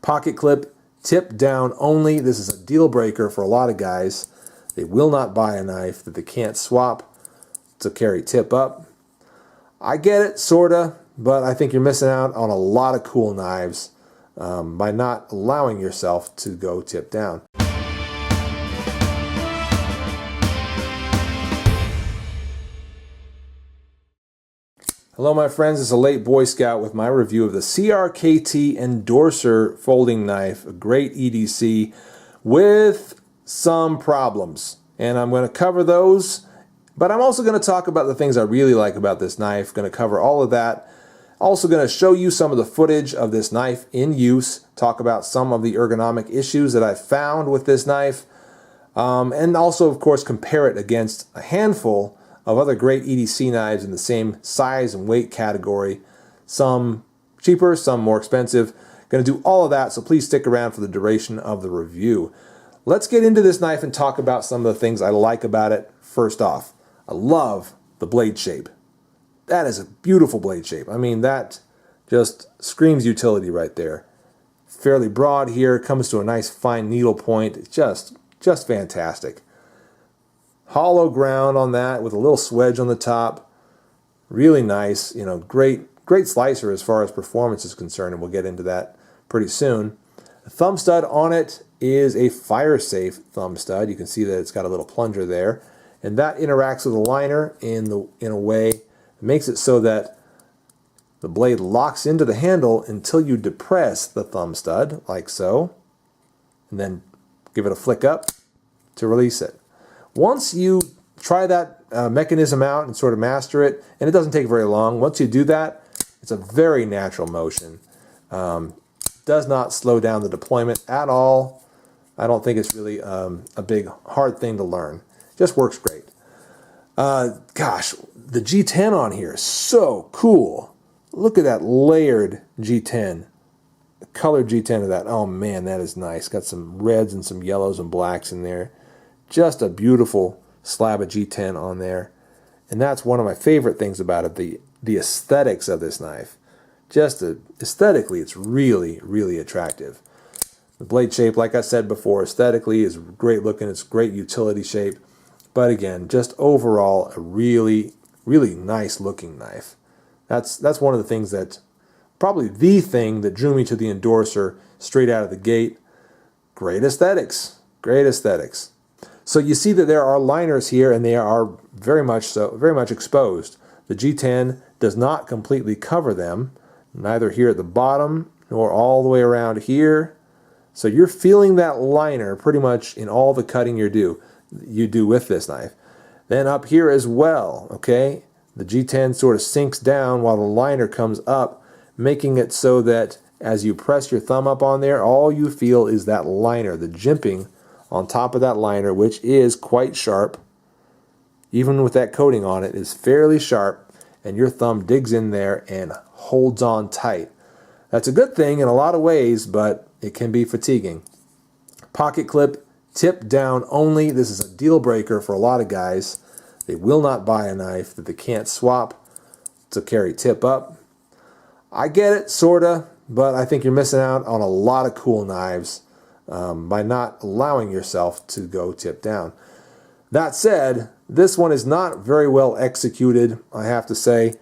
Pocket clip, tip down only. This is a deal breaker for a lot of guys. They will not buy a knife that they can't swap to carry tip up. I get it, sorta, but I think you're missing out on a lot of cool knives by not allowing yourself to go tip down. Hello my friends, it's a late Boy Scout with my review of the CRKT Endorser folding knife, a great EDC with some problems. And I'm going to cover those, but I'm also going to talk about the things I really like about this knife, going to cover all of that. Also going to show you some of the footage of this knife in use, talk about some of the ergonomic issues that I found with this knife, and also of course compare it against a handful of other great EDC knives in the same size and weight category. Some cheaper, some more expensive. Going to do all of that, so please stick around for the duration of the review. Let's get into this knife and talk about some of the things I like about it. First off, I love the blade shape. That is a beautiful blade shape. I mean, that just screams utility right there. Fairly broad here, comes to a nice fine needle point. It's just fantastic. Hollow ground on that with a little swedge on the top. Really nice, you know, great slicer as far as performance is concerned, and we'll get into that pretty soon. The thumb stud on it is a fire safe thumb stud. You can see that it's got a little plunger there, and that interacts with the liner in a way that makes it so that the blade locks into the handle until you depress the thumb stud, like so, and then give it a flick up to release it. Once you try that mechanism out and sort of master it, and it doesn't take very long, once you do that, it's a very natural motion. Does not slow down the deployment at all. I don't think it's really a big hard thing to learn. Just works great. Gosh, the G10 on here is so cool. Look at that layered G10. The colored G10 of that. Oh man, that is nice. Got some reds and some yellows and blacks in there. Just a beautiful slab of G10 on there. And that's one of my favorite things about it, the aesthetics of this knife. Just aesthetically, it's really, really attractive. The blade shape, like I said before, aesthetically is great looking. It's great utility shape. But again, just overall, a really, really nice looking knife. That's one of the things that, probably the thing that drew me to the Endorser straight out of the gate. Great aesthetics. Great aesthetics. So you see that there are liners here, and they are very much exposed. The G10 does not completely cover them, neither here at the bottom nor all the way around here. So you're feeling that liner pretty much in all the cutting you do with this knife. Then up here as well, okay, the G10 sort of sinks down while the liner comes up, making it so that as you press your thumb up on there, all you feel is that liner, the jimping on top of that liner, which is quite sharp. Even with that coating on it, is fairly sharp, and your thumb digs in there and holds on tight. That's a good thing in a lot of ways, but it can be fatiguing. Pocket clip, tip down only. This is a deal breaker for a lot of guys. They will not buy a knife that they can't swap to carry tip up. I get it, sorta, but I think you're missing out on a lot of cool knives by not allowing yourself to go tip down. That said, this one is not very well executed, I have to say.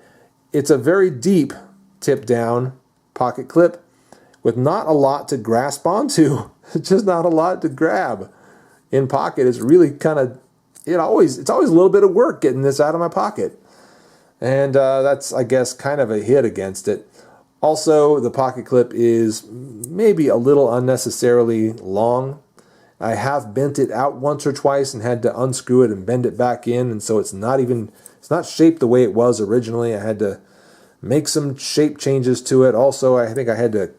It's a very deep tip down pocket clip with not a lot to grasp onto. Just not a lot to grab. In pocket, it's really kind of, it's always a little bit of work getting this out of my pocket. And that's, I guess, kind of a hit against it. Also, the pocket clip is maybe a little unnecessarily long. I have bent it out once or twice and had to unscrew it and bend it back in, and so it's not shaped the way it was originally. I had to make some shape changes to it. Also, I think I had to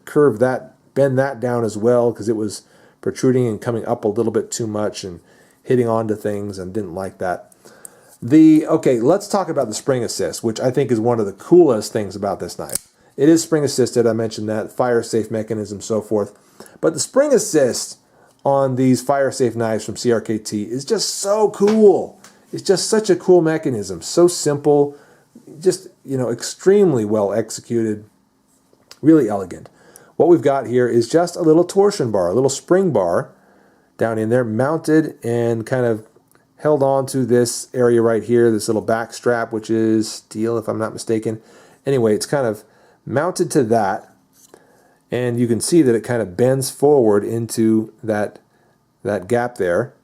bend that down as well, because it was protruding and coming up a little bit too much and hitting onto things, and didn't like that. Okay, let's talk about the spring assist, which I think is one of the coolest things about this knife. It is spring assisted, I mentioned that, fire safe mechanism, so forth. But the spring assist on these fire safe knives from CRKT is just so cool. It's just such a cool mechanism, so simple, just, you know, extremely well executed, really elegant. what we've got here is just a little torsion bar, a little spring bar down in there, mounted and kind of held on to this area right here, this little back strap, which is steel if I'm not mistaken. Anyway, it's kind of mounted to that, and you can see that it kind of bends forward into that gap there.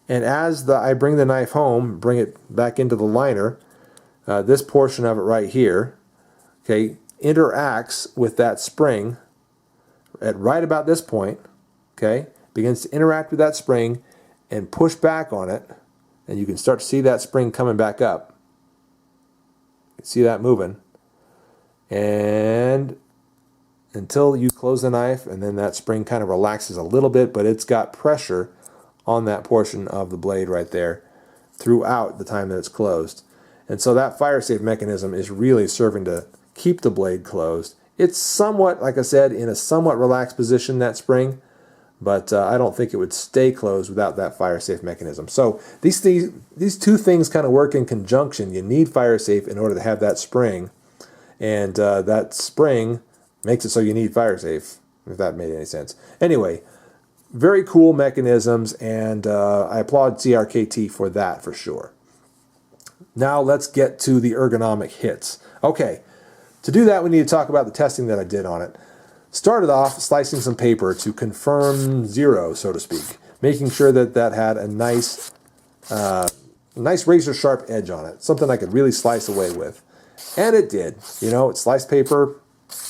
And as I bring the knife home, bring it back into the liner, this portion of it right here, okay, interacts with that spring at right about this point, okay, begins to interact with that spring and push back on it, and you can start to see that spring coming back up. You can see that moving, and until you close the knife, and then that spring kind of relaxes a little bit, but it's got pressure on that portion of the blade right there throughout the time that it's closed. And so that fire safe mechanism is really serving to keep the blade closed. It's somewhat, like I said, in a somewhat relaxed position, that spring, but I don't think it would stay closed without that fire safe mechanism. So these two things kind of work in conjunction. You need fire safe in order to have that spring, and that spring makes it so you need fire safe, if that made any sense. Anyway, very cool mechanisms, and I applaud CRKT for that for sure. Now let's get to the ergonomic hits. Okay, to do that we need to talk about the testing that I did on it. Started off slicing some paper to confirm zero, so to speak, making sure that that had a nice razor sharp edge on it, something I could really slice away with. And it did. You know, it sliced paper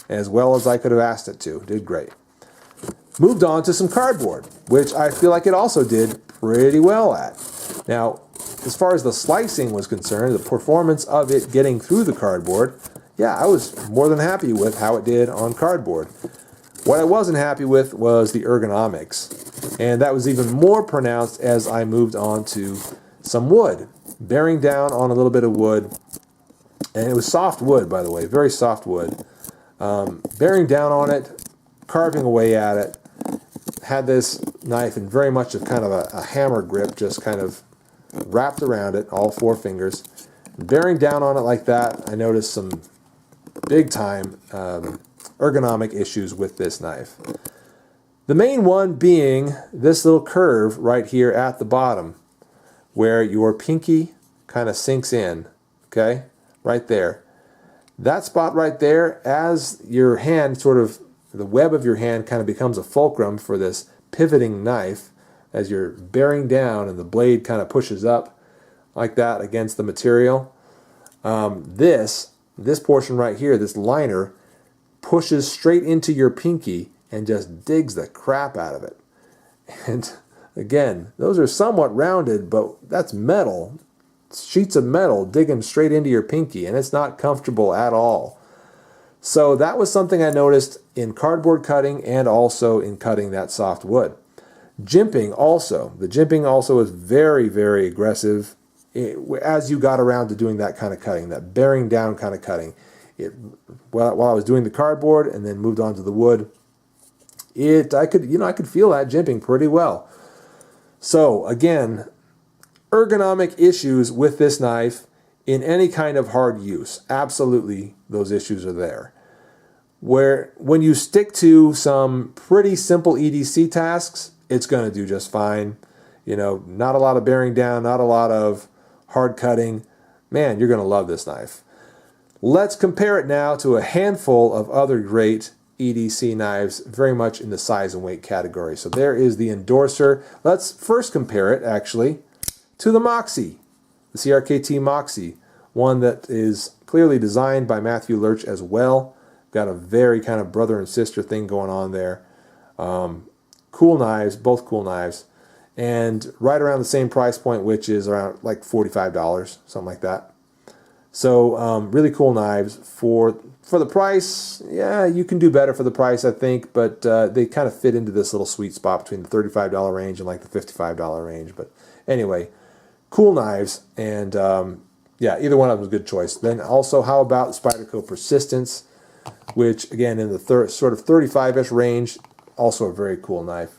as well as I could have asked it to. Did great. Moved on to some cardboard, which I feel like it also did pretty well at. Now, as far as the slicing was concerned, the performance of it getting through the cardboard, yeah, I was more than happy with how it did on cardboard. What I wasn't happy with was the ergonomics, and that was even more pronounced as I moved on to some wood, bearing down on a little bit of wood, and it was soft wood, by the way, very soft wood. Bearing down on it, carving away at it, had this knife in very much of kind of a hammer grip, just kind of wrapped around it, all four fingers. Bearing down on it like that, I noticed some big time ergonomic issues with this knife. The main one being this little curve right here at the bottom, where your pinky kind of sinks in, okay, right there. That spot right there, as your hand sort of, the web of your hand kind of becomes a fulcrum for this pivoting knife, as you're bearing down and the blade kind of pushes up like that against the material. This portion right here, this liner, pushes straight into your pinky and just digs the crap out of it. And again, those are somewhat rounded, but that's metal. Sheets of metal digging straight into your pinky, and it's not comfortable at all. So that was something I noticed in cardboard cutting and also in cutting that soft wood. Jimping also. The jimping also is very, very aggressive as you got around to doing that kind of cutting, that bearing down kind of cutting. While I was doing the cardboard and then moved on to the wood, I could feel that jimping pretty well. So again, ergonomic issues with this knife in any kind of hard use. Absolutely, those issues are there. Where when you stick to some pretty simple EDC tasks, it's going to do just fine. You know, not a lot of bearing down, not a lot of hard cutting. Man, you're going to love this knife. Let's compare it now to a handful of other great EDC knives, very much in the size and weight category. So there is the Endorser. Let's first compare it, actually, to the Moxie, the CRKT Moxie, one that is clearly designed by Matthew Lurch as well. Got a very kind of brother and sister thing going on there. Cool knives, both cool knives, and right around the same price point, which is around like $45, something like that. So really cool knives for the price. Yeah, you can do better for the price, I think, but they kind of fit into this little sweet spot between the $35 range and like the $55 range. But anyway, cool knives, and yeah, either one of them is a good choice. Then also, how about the Spyderco Persistence, which again in the sort of 35-ish range, also a very cool knife.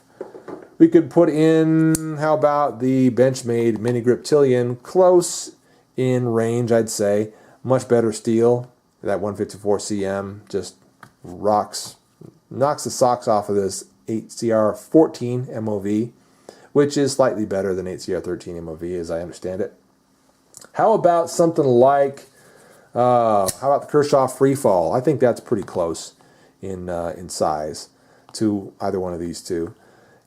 We could put in, how about the Benchmade Mini Grip Tillion, close in range, I'd say. Much better steel. That 154 CM just rocks knocks the socks off of this 8CR14 MOV, which is slightly better than 8CR13 MOV as I understand it. How about something like, how about the Kershaw Freefall? I think that's pretty close in size to either one of these two.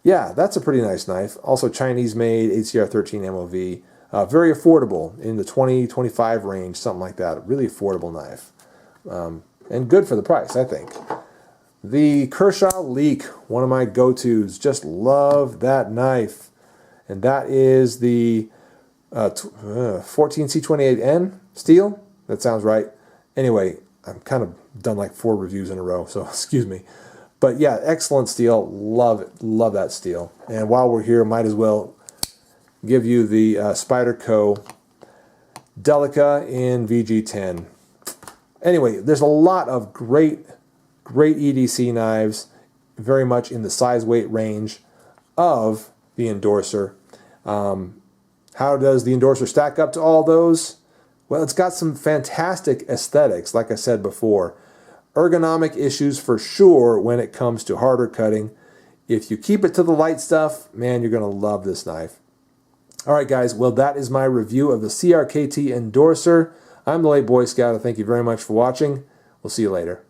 Yeah, that's a pretty nice knife. Also Chinese-made 8CR13 MOV. Very affordable, in the 20-25 range, something like that. Really affordable knife. And good for the price, I think. The Kershaw Leak, one of my go-tos. Just love that knife. And that is the 14C28N steel. That sounds right. Anyway, I've kind of done like 4 reviews in a row, so excuse me. But yeah, excellent steel. Love it. Love that steel. And while we're here, might as well give you the Spyderco Delica in VG10. Anyway, there's a lot of great EDC knives, very much in the size weight range of the Endorser. How does the Endorser stack up to all those? Well, it's got some fantastic aesthetics, like I said before. Ergonomic issues for sure when it comes to harder cutting. If you keep it to the light stuff, man, you're going to love this knife. All right, guys, well, that is my review of the CRKT Endorser. I'm the Late Boy Scout, and thank you very much for watching. We'll see you later.